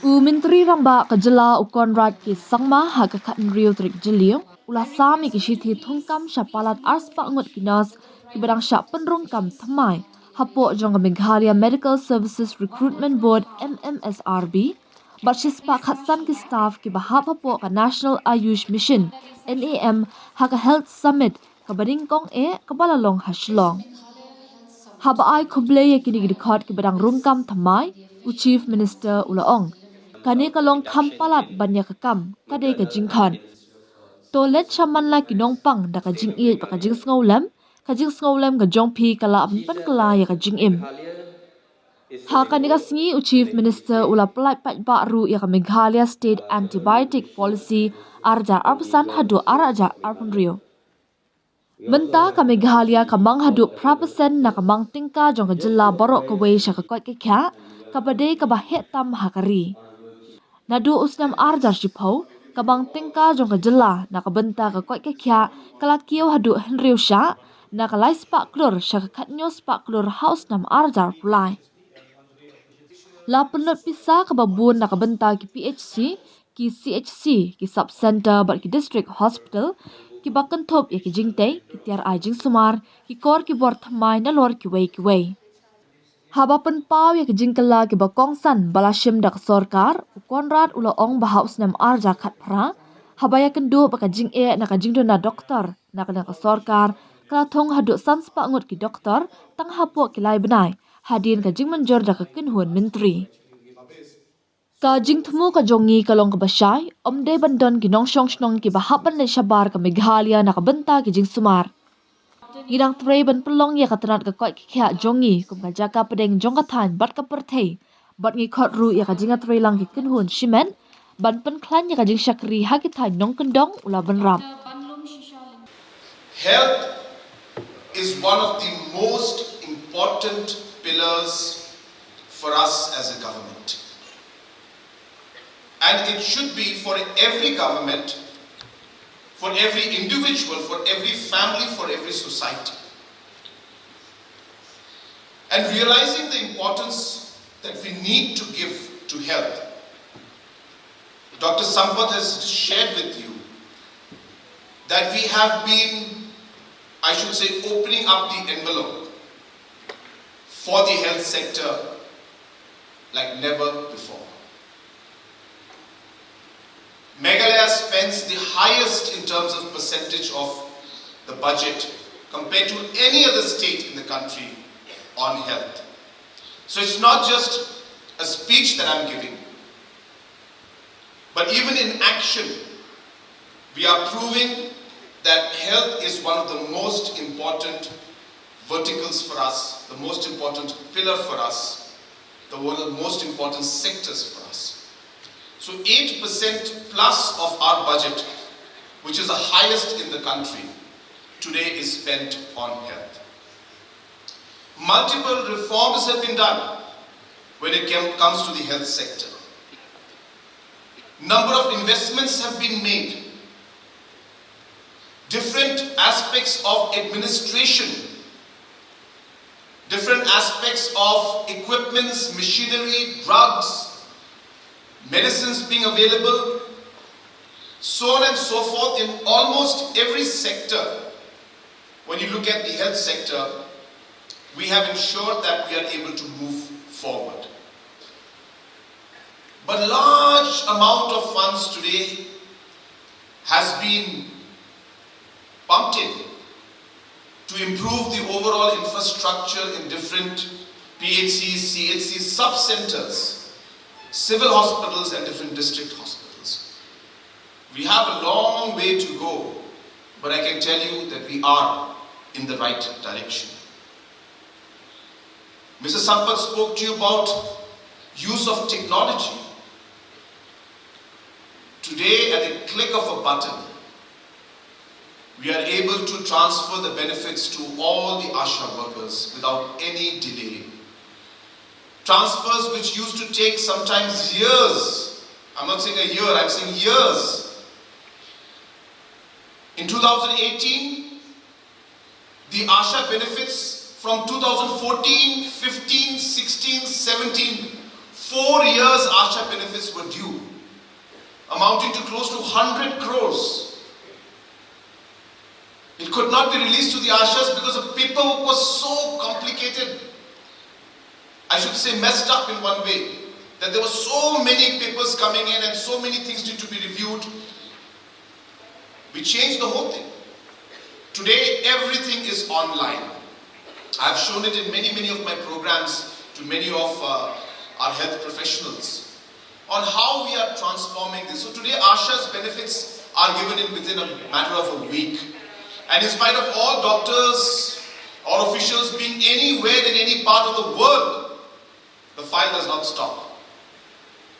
Menteri ramba kajela ukonrat ki sangma haga khatn rio trik jeliu ula sami ki shithi thungkam shapalat arspa ngut kinas ki barang sha penrung kam thamai hapo jong Meghalaya Medical Services Recruitment Board MMSRB Barshispa khatsan ki staff ki bahap hapo ka National Ayush Mission NAM haga Health Summit ka baringkong kabalalong hashlong haba ai khuble ye kini record ki barang rungkam thamai Chief Minister ulaong kani kalong khampalat banya kakam kade ka jingkhan toilet chaman la kinong pang da ka jing e ka jing sngolam ka jongphi kala pan kala ya ka jing im ha kani ka singi Chief Minister ula plai pat ba ru ya ka Meghalaya State Antibiotic Policy arja arpasan hadu araja arpunrio Benta ka Meghalaya ka mang hadu prapasen na ka mang tingka jong ka jilla borok ka wei sha ka kot ka kya ka bade ka ba hetam hakari Nadu usnam arjar shipau kabang tingka jong ka jela na ka benta ka koi ka kya kala kiyo hadu henriu sha na ka lai spa klur sha ka khatnyo spa klur house nam arjar pulai La penut pisa ka babun na ka benta ki PHC ki CHC ki sub center bat ki district hospital ki bakan thop ya ki jingte ki tiar ai jing sumar ki kor ki bor thamai na lor ki wei Haba penpau ya kejingkala ke bakong san balashim dak sorkar ukonrat ula ong bahaus nam arja khat phra haba ya kendu baka jing na ka jingdo na doktor na ka sorkar kala thong hadu sanspa ngut ki doktor tang hapo ki lai benai hadin ka jing manjor dak kin huan menteri ka jing thumu ka jongi kalong ka basai omde bandon ki nong shong shnong ki bahapan le shabar ka Meghalaya na ka benta ki jing sumar Girang tray ban pelong ya katranat ka koi kya jongi kum ka jaka pedeng jong ka than bat ka perthei bat ngi khot ru ya ka jinga tray lang ki kinhun shimen ban pen klan ya ka jing shakri ha ki than nong kendong ula ban ram Health is one of the most important pillars for us as a government, and it should be for every government, for every individual, for every family, for every society. And realizing the importance that we need to give to health, Dr. Sampath has shared with you that we have been, I should say, opening up the envelope for the health sector like never before. Meghalaya spends the highest in terms of percentage of the budget compared to any other state in the country on health. So it's not just a speech that I'm giving, but even in action, we are proving that health is one of the most important verticals for us, the most important pillar for us, one of the most important sectors for us. So 8% plus of our budget, which is the highest in the country, today is spent on health. Multiple reforms have been done when it comes to the health sector. Number of investments have been made. Different aspects of administration, different aspects of equipments, machinery, drugs, medicines being available, so on and so forth in almost every sector. When you look at the health sector, we have ensured that we are able to move forward. But large amount of funds today has been pumped in to improve the overall infrastructure in different PHCs, CHCs, sub-centers, civil hospitals and different district hospitals. We have a long way to go, but I can tell you that we are in the right direction. Mr. Sampath spoke to you about use of technology. Today, at a click of a button, we are able to transfer the benefits to all the ASHA workers without any delay. Transfers which used to take sometimes years. I'm not saying a year, I'm saying years. In 2018, the ASHA benefits from 2014, 15, 16, 17, 4 years ASHA benefits were due, amounting to close to 100 crores. It could not be released to the ASHAs because the paperwork was so complicated. I should say messed up in one way, that there were so many papers coming in and so many things need to be reviewed. We changed the whole thing. Today, everything is online. I've shown it in many of my programs to many of our health professionals on how we are transforming this. So today, ASHA's benefits are given in within a matter of a week. And in spite of all doctors or officials being anywhere in any part of the world, the file does not stop.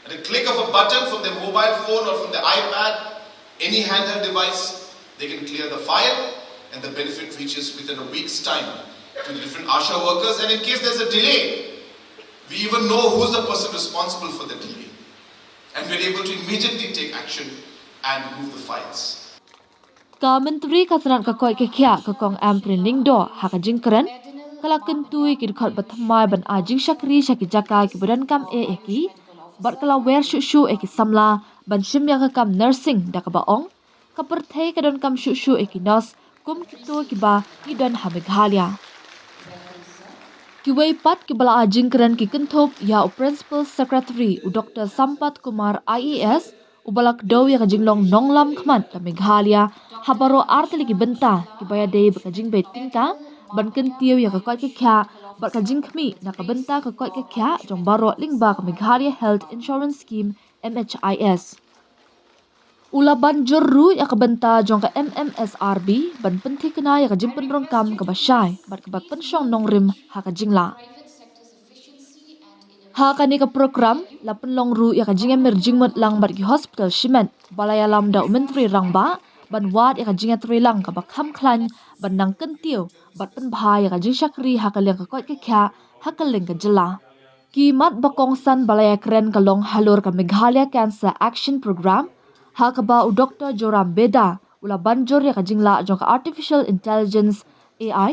At a click of a button from their mobile phone or from their iPad, any handheld device, they can clear the file and the benefit reaches within a week's time to the different ASHA workers. And in case there's a delay, we even know who's the person responsible for the delay. And we're able to immediately take action and move the files. Ka menteri katran ka koi ke kya ka kong am printing do ha ka jingkran kala kentui ki khot bathamai ban ajing shakri shaki jaka ki badan kam eki bar kala wer shu eki samla ban shimya ka kam nursing da ka baong ka perthei ka don kam shu eki nos kum ki to ki ba ki don ha Meghalaya ki wei pat ki bala ajing kran ki kenthop ya principal secretary Dr Sampat Kumar IES ubalak daw ya ka jinglong nonglam khman ka Meghalaya habaro artili ki benta ki baya dei ba ka jing be tingka ban ken tiw ya ka koi ki kya ba ka jing khmi na ka benta ka koi ki kya jong baro lingba ka Meghalaya Health Insurance Scheme MHIS ula ban jorru ya ka benta jong ka MMSRB ban penthi kena ya ka jing penrong kam ka basai bat ka bat pensyong nongrim ha ka jingla ha kani ka program la penlong ru ya ka jinga mer jingmot lang bar ki hospital shimen balaya lam da menteri rangba ban wat ya ka jinga tri lang ka bakham khlan ban nang kentiu bat pen bha ya ka jing shakri ha ka leng ka kot ka kya ha ka leng ka jila ki mat bakong san balaya kren ka long halor ka Meghalaya Cancer Action Program ha ka ba u Dr Joram Beda ula banjor ya ka jingla jong ka artificial intelligence AI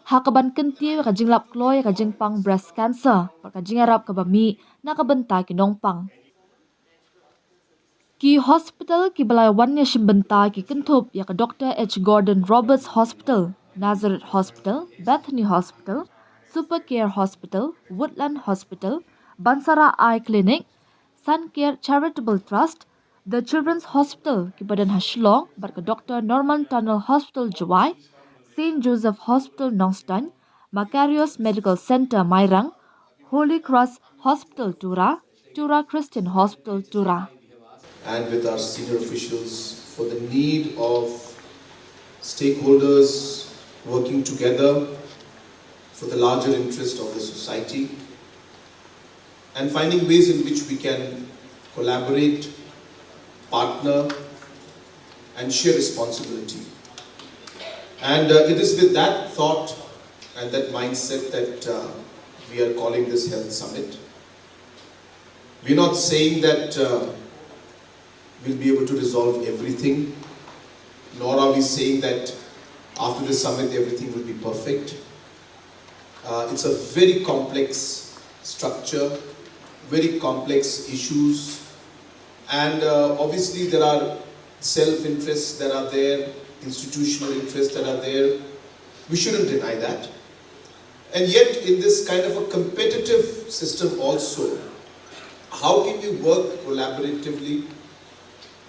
ha ka ban kentiu ka jinglap kloy ka jingpang breast cancer par ka jingarap ka ba mi na ka benta ki nongpang ki hospital ki balai wanya shimbenta ki kenthop ya ka Dr H Gordon Roberts Hospital, Nazareth Hospital, Bethany Hospital, Super Care Hospital, Woodland Hospital, Bansara Eye Clinic, Sun Care Charitable Trust, The Children's Hospital ki badan Hashlong bar ka Dr Norman Tunnel Hospital Jawai, St Joseph Hospital Nongstan, Macarius Medical Center Mairang, Holy Cross Hospital Tura, Tura Christian Hospital Tura. And with our senior officials for the need of stakeholders working together for the larger interest of the society and finding ways in which we can collaborate, partner and share responsibility. And it is with that thought and that mindset that we are calling this Health Summit. We're not saying that we'll be able to resolve everything, nor are we saying that after the summit everything will be perfect. It's a very complex structure, very complex issues, and obviously there are self-interests that are there, institutional interests that are there. We shouldn't deny that. And yet in this kind of a competitive system also, how can we work collaboratively,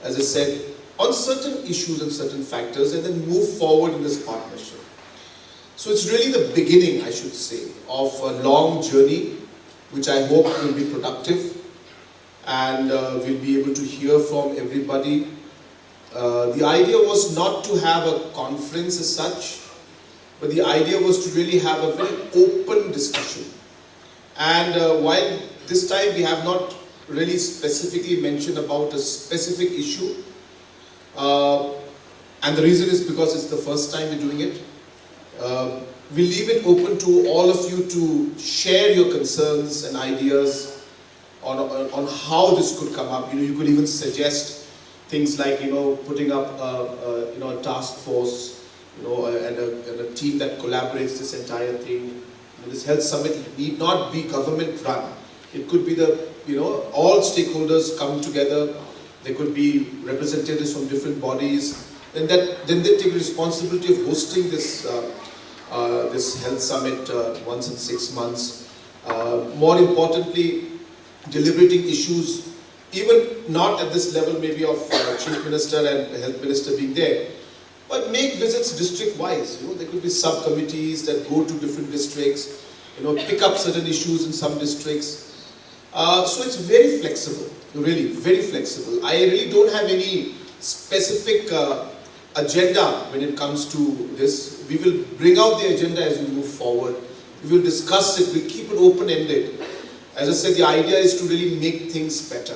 as I said, on certain issues and certain factors and then move forward in this partnership. So it's really the beginning, I should say, of a long journey, which I hope will be productive and we'll be able to hear from everybody. The idea was not to have a conference as such, but the idea was to really have a very open discussion. And while this time we have not really specifically mentioned about a specific issue, and the reason is because it's the first time we're doing it. We leave it open to all of you to share your concerns and ideas on how this could come up. You could even suggest things like putting up a task force, and a team that collaborates this entire thing. This health summit need not be government run. It could be the all stakeholders come together. There could be representatives from different bodies, and then they take responsibility of hosting this this health summit once in 6 months. More importantly, deliberating issues, even not at this level maybe of Chief Minister and Health Minister being there, but make visits district-wise. There could be subcommittees that go to different districts, pick up certain issues in some districts. So it's very flexible, really, very flexible. I really don't have any specific agenda when it comes to this. We will bring out the agenda as we move forward. We will discuss it, we'll keep it open-ended. As I said, the idea is to really make things better.